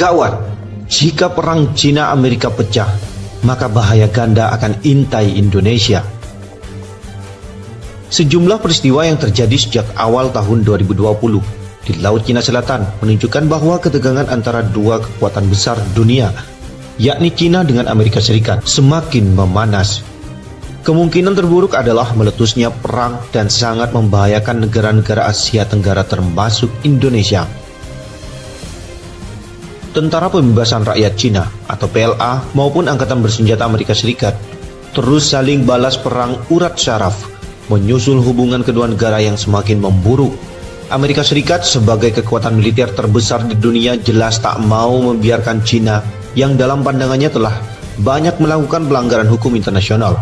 Gawat, jika perang Cina-Amerika pecah, maka bahaya ganda akan intai Indonesia. Sejumlah peristiwa yang terjadi sejak awal tahun 2020 di Laut Cina Selatan menunjukkan bahwa ketegangan antara dua kekuatan besar dunia, yakni Cina dengan Amerika Serikat, semakin memanas. Kemungkinan terburuk adalah meletusnya perang dan sangat membahayakan negara-negara Asia Tenggara termasuk Indonesia. Tentara Pembebasan Rakyat Cina atau PLA maupun Angkatan Bersenjata Amerika Serikat terus saling balas perang urat syaraf, menyusul hubungan kedua negara yang semakin memburuk. Amerika Serikat sebagai kekuatan militer terbesar di dunia jelas tak mau membiarkan Cina yang dalam pandangannya telah banyak melakukan pelanggaran hukum internasional.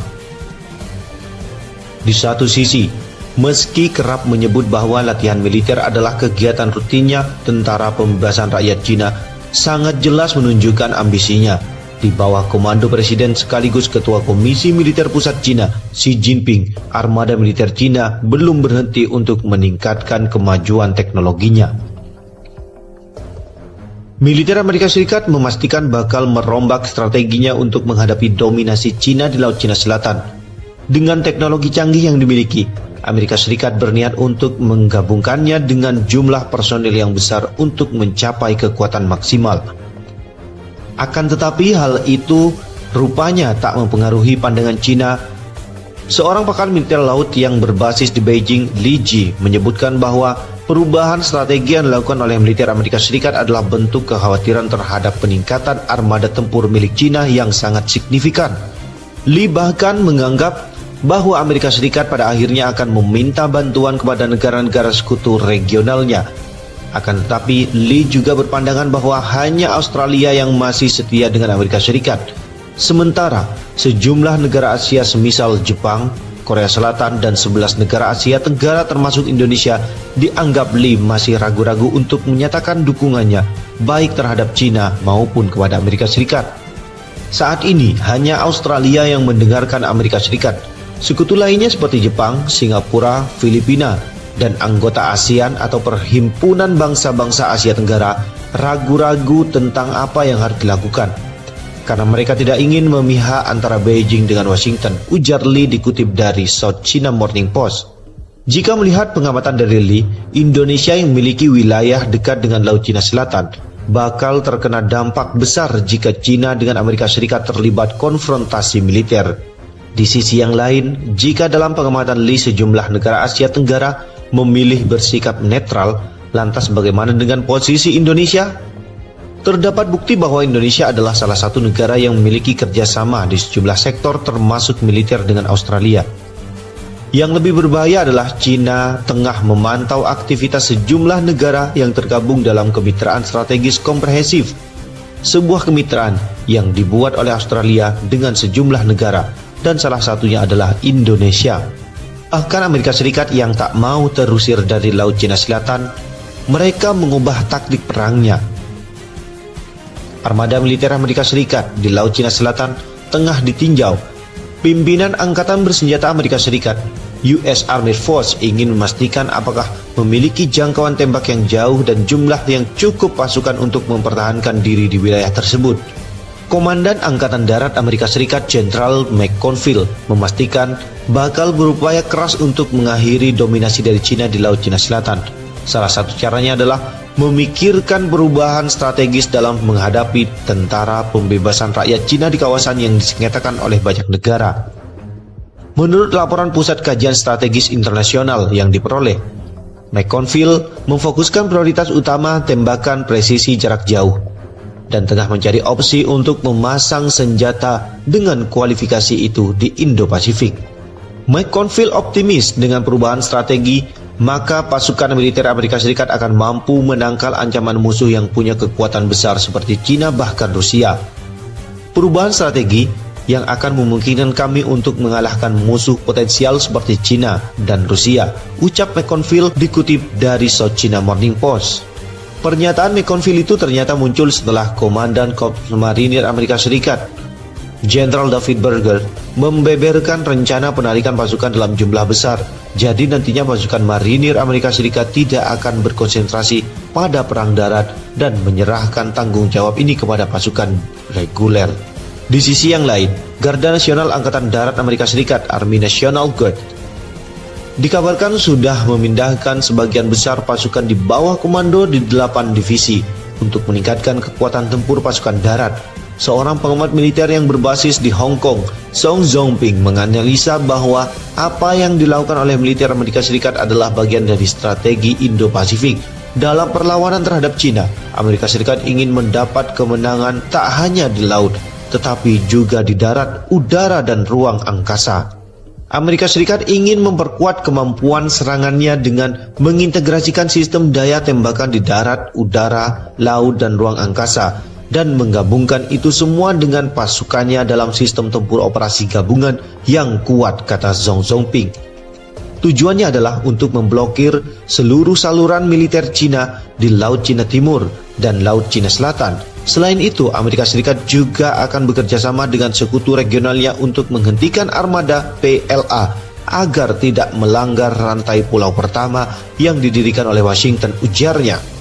Di satu sisi, meski kerap menyebut bahwa latihan militer adalah kegiatan rutinnya, Tentara Pembebasan Rakyat Cina sangat jelas menunjukkan ambisinya. Di bawah komando Presiden sekaligus Ketua Komisi Militer Pusat Cina, Xi Jinping, armada militer Cina belum berhenti untuk meningkatkan kemajuan teknologinya. Militer Amerika Serikat memastikan bakal merombak strateginya untuk menghadapi dominasi Cina di Laut Cina Selatan. Dengan teknologi canggih yang dimiliki, Amerika Serikat berniat untuk menggabungkannya dengan jumlah personil yang besar untuk mencapai kekuatan maksimal. Akan tetapi hal itu rupanya tak mempengaruhi pandangan Cina. Seorang pakar militer laut yang berbasis di Beijing, Li Ji, menyebutkan bahwa perubahan strategi yang dilakukan oleh militer Amerika Serikat adalah bentuk kekhawatiran terhadap peningkatan armada tempur milik Cina yang sangat signifikan. Li bahkan menganggap bahwa Amerika Serikat pada akhirnya akan meminta bantuan kepada negara-negara sekutu regionalnya. Akan tetapi, Li juga berpandangan bahwa hanya Australia yang masih setia dengan Amerika Serikat. Sementara, sejumlah negara Asia semisal Jepang, Korea Selatan, dan 11 negara Asia Tenggara termasuk Indonesia dianggap Li masih ragu-ragu untuk menyatakan dukungannya baik terhadap Cina maupun kepada Amerika Serikat. Saat ini, hanya Australia yang mendengarkan Amerika Serikat. Sekutu lainnya seperti Jepang, Singapura, Filipina, dan anggota ASEAN atau Perhimpunan Bangsa-Bangsa Asia Tenggara ragu-ragu tentang apa yang harus dilakukan karena mereka tidak ingin memihak antara Beijing dengan Washington, ujar Li dikutip dari South China Morning Post. Jika melihat pengamatan dari Li, Indonesia yang memiliki wilayah dekat dengan Laut Cina Selatan bakal terkena dampak besar jika Cina dengan Amerika Serikat terlibat konfrontasi militer. Di sisi yang lain, jika dalam pengamatan Li sejumlah negara Asia Tenggara memilih bersikap netral, lantas bagaimana dengan posisi Indonesia? Terdapat bukti bahwa Indonesia adalah salah satu negara yang memiliki kerjasama di sejumlah sektor termasuk militer dengan Australia. Yang lebih berbahaya adalah Cina tengah memantau aktivitas sejumlah negara yang tergabung dalam kemitraan strategis komprehensif, sebuah kemitraan yang dibuat oleh Australia dengan sejumlah negara, dan salah satunya adalah Indonesia. Bahkan Amerika Serikat yang tak mau terusir dari Laut Cina Selatan, mereka mengubah taktik perangnya. Armada militer Amerika Serikat di Laut Cina Selatan tengah ditinjau. Pimpinan Angkatan Bersenjata Amerika Serikat, US Army Force, ingin memastikan apakah memiliki jangkauan tembak yang jauh dan jumlah yang cukup pasukan untuk mempertahankan diri di wilayah tersebut. Komandan Angkatan Darat Amerika Serikat Jenderal McConville memastikan bakal berupaya keras untuk mengakhiri dominasi dari Cina di Laut Cina Selatan. Salah satu caranya adalah memikirkan perubahan strategis dalam menghadapi Tentara Pembebasan Rakyat Cina di kawasan yang disengketakan oleh banyak negara. Menurut laporan Pusat Kajian Strategis Internasional yang diperoleh, McConville memfokuskan prioritas utama tembakan presisi jarak jauh dan tengah mencari opsi untuk memasang senjata dengan kualifikasi itu di Indo-Pasifik. McConville optimis dengan perubahan strategi, maka pasukan militer Amerika Serikat akan mampu menangkal ancaman musuh yang punya kekuatan besar seperti Cina bahkan Rusia. Perubahan strategi yang akan memungkinkan kami untuk mengalahkan musuh potensial seperti Cina dan Rusia, ucap McConville dikutip dari South China Morning Post. Pernyataan McConville itu ternyata muncul setelah Komandan Korps Marinir Amerika Serikat, Jenderal David Berger membeberkan rencana penarikan pasukan dalam jumlah besar. Jadi nantinya pasukan marinir Amerika Serikat tidak akan berkonsentrasi pada perang darat dan menyerahkan tanggung jawab ini kepada pasukan reguler. Di sisi yang lain, Garda Nasional Angkatan Darat Amerika Serikat Army National Guard dikabarkan sudah memindahkan sebagian besar pasukan di bawah komando di 8 divisi untuk meningkatkan kekuatan tempur pasukan darat. Seorang pengamat militer yang berbasis di Hong Kong, Song Zongping, menganalisa bahwa apa yang dilakukan oleh militer Amerika Serikat adalah bagian dari strategi Indo-Pasifik. Dalam perlawanan terhadap Cina, Amerika Serikat ingin mendapat kemenangan tak hanya di laut, tetapi juga di darat, udara, dan ruang angkasa. Amerika Serikat ingin memperkuat kemampuan serangannya dengan mengintegrasikan sistem daya tembakan di darat, udara, laut, dan ruang angkasa, dan menggabungkan itu semua dengan pasukannya dalam sistem tempur operasi gabungan yang kuat, kata Zhong Zongping. Tujuannya adalah untuk memblokir seluruh saluran militer Cina di Laut Cina Timur dan Laut Cina Selatan. Selain itu, Amerika Serikat juga akan bekerja sama dengan sekutu regionalnya untuk menghentikan armada PLA agar tidak melanggar rantai pulau pertama yang didirikan oleh Washington, ujarnya.